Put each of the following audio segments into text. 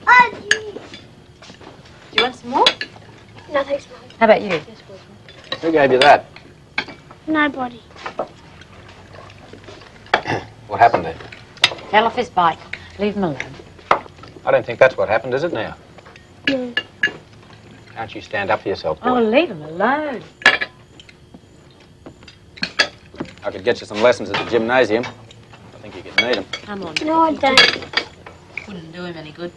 Do you want some more? No, thanks, Mum. How about you? Yes, boyfriend. Who gave you that? Nobody. What happened then? Fell off his bike. Leave him alone. I don't think that's what happened, is it now? No. Can't you stand up for yourself, boy? Oh, leave him alone. I could get you some lessons at the gymnasium. I think you could need them. Come on. No, I don't. Wouldn't do him any good.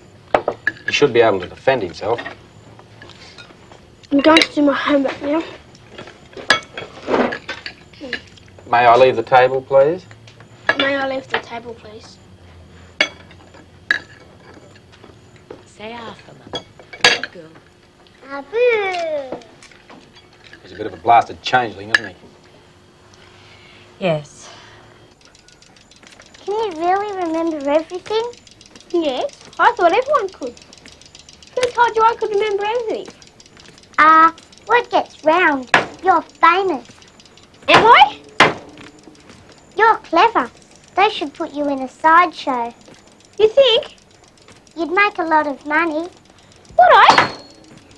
He should be able to defend himself. I'm going to do my homework now. May I leave the table, please? May I leave the table, please? Say after, Mum. Good girl. Abu. He's a bit of a blasted changeling, isn't he? Yes. Can you really remember everything? Yes, I thought everyone could. Who told you I could remember everything? Word gets round. You're famous. Am I? You're clever. They should put you in a sideshow. You think? You'd make a lot of money. Would I?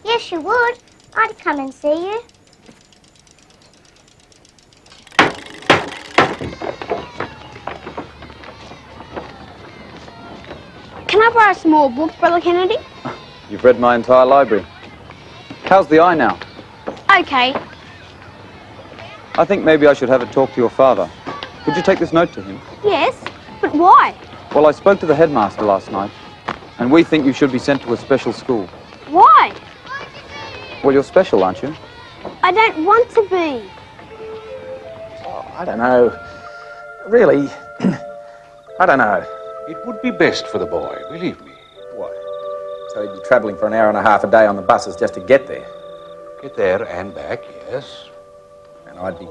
Yes, you would. I'd come and see you. Can I borrow some more books, Brother Kennedy? You've read my entire library. How's the eye now? Okay. I think maybe I should have a talk to your father. Could you take this note to him? Yes, but why? Well, I spoke to the headmaster last night, and we think you should be sent to a special school. Why? Well, you're special, aren't you? I don't want to be. Oh, I don't know. Really, I don't know. It would be best for the boy, believe me. What? So he'd be travelling for an hour and a half a day on the buses just to get there? Get there and back, yes. And I'd be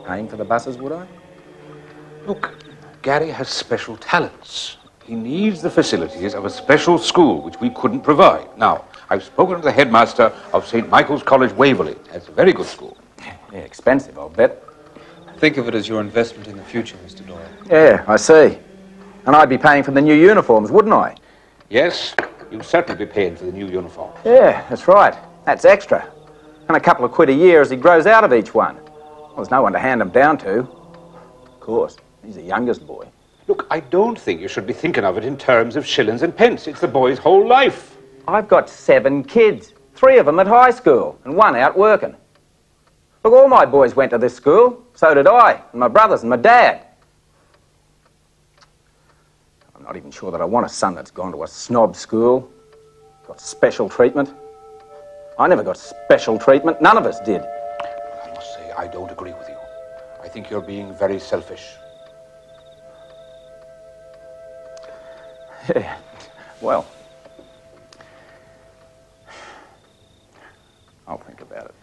paying for the buses, would I? Look, Gary has special talents. He needs the facilities of a special school, which we couldn't provide. Now, I've spoken to the headmaster of St. Michael's College, Waverley. That's a very good school. Yeah, expensive, I'll bet. Think of it as your investment in the future, Mr. Doyle. Yeah, I see. And I'd be paying for the new uniforms, wouldn't I? Yes, you'll certainly be paying for the new uniform. Yeah, that's right. That's extra. And a couple of quid a year as he grows out of each one. Well, there's no one to hand him down to. Of course, he's the youngest boy. Look, I don't think you should be thinking of it in terms of shillings and pence. It's the boy's whole life. I've got 7 kids. 3 of them at high school and 1 out working. Look, all my boys went to this school. So did I, and my brothers and my dad. I'm not even sure that I want a son that's gone to a snob school. Got special treatment. I never got special treatment. None of us did. I must say, I don't agree with you. I think you're being very selfish. Yeah, well, I'll think about it.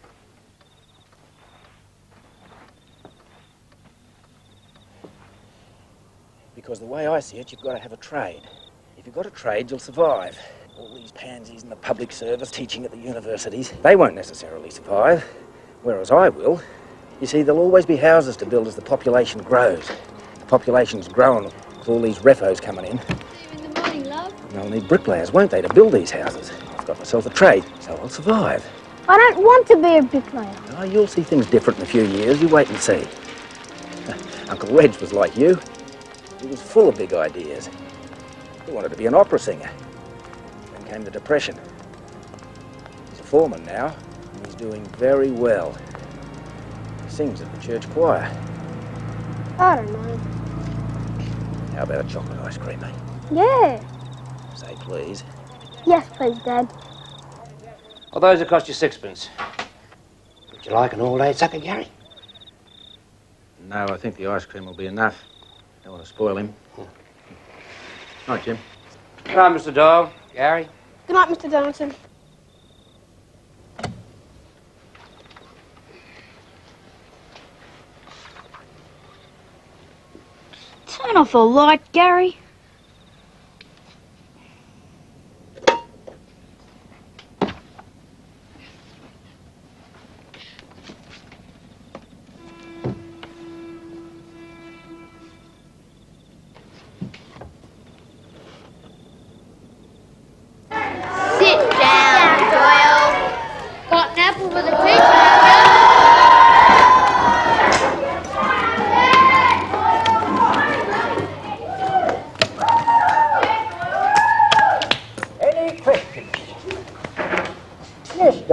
Because the way I see it, you've got to have a trade. If you've got a trade, you'll survive. All these pansies in the public service teaching at the universities, they won't necessarily survive, whereas I will. You see, there'll always be houses to build as the population grows. The population's growing with all these refos coming in. In the morning, love. And they'll need bricklayers, won't they, to build these houses? I've got myself a trade, so I'll survive. I don't want to be a bricklayer. Oh, you'll see things different in a few years. You wait and see. Uncle Reg was like you. He was full of big ideas. He wanted to be an opera singer. Then came the Depression. He's a foreman now, and he's doing very well. He sings at the church choir. I don't know. How about a chocolate ice cream, eh? Yeah. Say please. Yes, please, Dad. Well, those will cost you 6pence. Would you like an all-day sucker, Gary? No, I think the ice cream will be enough. Don't want to spoil him. Night, Jim. Good night, Mr. Doyle. Gary. Good night, Mr. Donaldson. Turn off the light, Gary.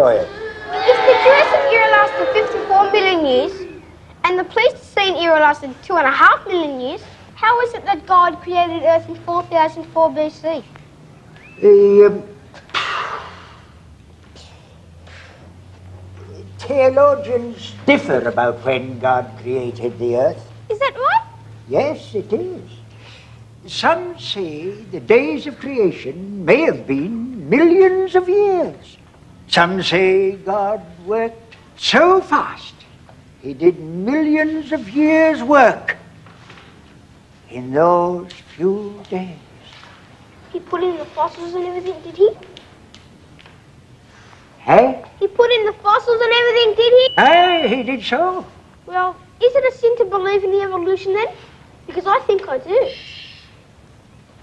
Doyle. If the Jurassic era lasted 54 million years, and the Pleistocene era lasted 2.5 million years, how is it that God created Earth in 4004 BC? The theologians differ about when God created the earth. Is that right? Yes, it is. Some say the days of creation may have been millions of years. Some say God worked so fast he did millions of years' work in those few days. He put in the fossils and everything, did he? Hey? He put in the fossils and everything, did he? Hey, he did so. Well, is it a sin to believe in the evolution then? Because I think I do.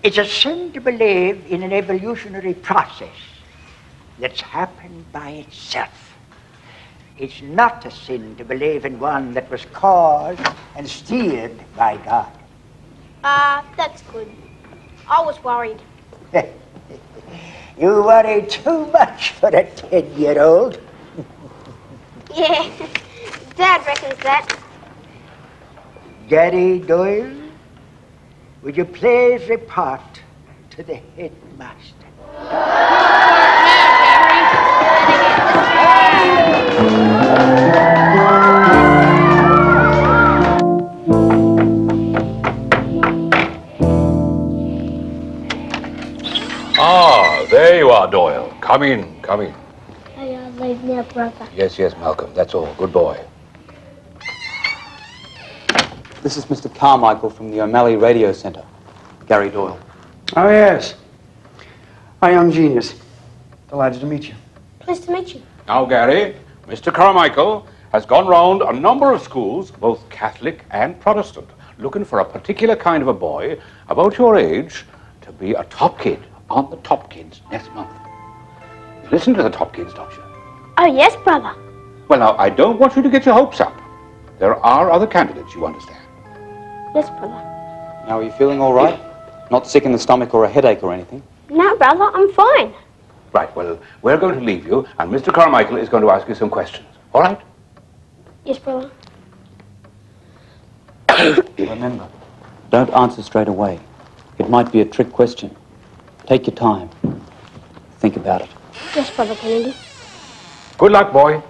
It's a sin to believe in an evolutionary process that's happened by itself. It's not a sin to believe in one that was caused and steered by God. That's good. I was worried. You worry too much for a 10-year-old. Yeah, Dad reckons that. Gary Doyle, would you please report to the headmaster? Ah, there you are, Doyle. Come in, come in. I leave now, brother. Yes, yes, Malcolm, that's all. Good boy. This is Mr. Carmichael from the O'Malley Radio Centre. Gary Doyle. Oh, yes. A young genius. Delighted to meet you. Pleased to meet you. Now, Gary, Mr. Carmichael has gone round a number of schools, both Catholic and Protestant, looking for a particular kind of a boy about your age to be a top kid on the Top Kids next month. Listen to the Top Kids, don't you? Oh, yes, brother. Well, now, I don't want you to get your hopes up. There are other candidates, you understand. Yes, brother. Now, are you feeling all right? Not sick in the stomach or a headache or anything? No, brother, I'm fine. Right, well, we're going to leave you, and Mr. Carmichael is going to ask you some questions. All right? Yes, brother. Remember, don't answer straight away. It might be a trick question. Take your time. Think about it. Yes, Brother Kennedy. Good luck, boy.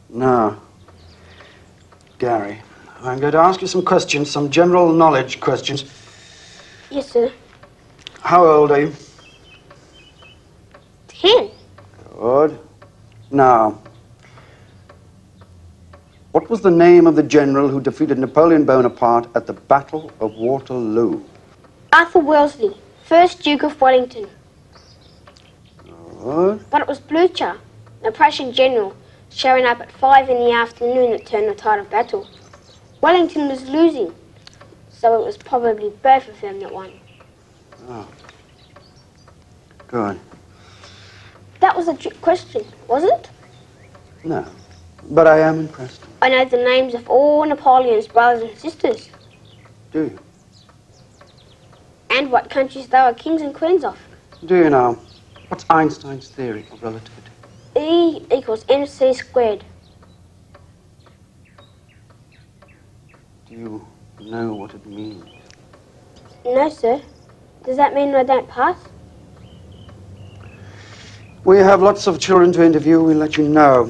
Now, Gary, I'm going to ask you some questions, some general knowledge questions. Yes, sir. How old are you? 10. Good. Now, what was the name of the general who defeated Napoleon Bonaparte at the Battle of Waterloo? Arthur Wellesley, 1st Duke of Wellington. Good. But it was Blucher, the Prussian general, showing up at 5 in the afternoon that turned the tide of battle. Wellington was losing, so it was probably both of them that won. Oh. Good. That was a trick question, was it? No, but I am impressed. I know the names of all Napoleon's brothers and sisters, Do you? and what countries they were kings and queens of. Do you know, what's Einstein's theory of relativity? E equals mc squared. Do you know what it means? No, sir. Does that mean I don't pass? We have lots of children to interview. We'll let you know.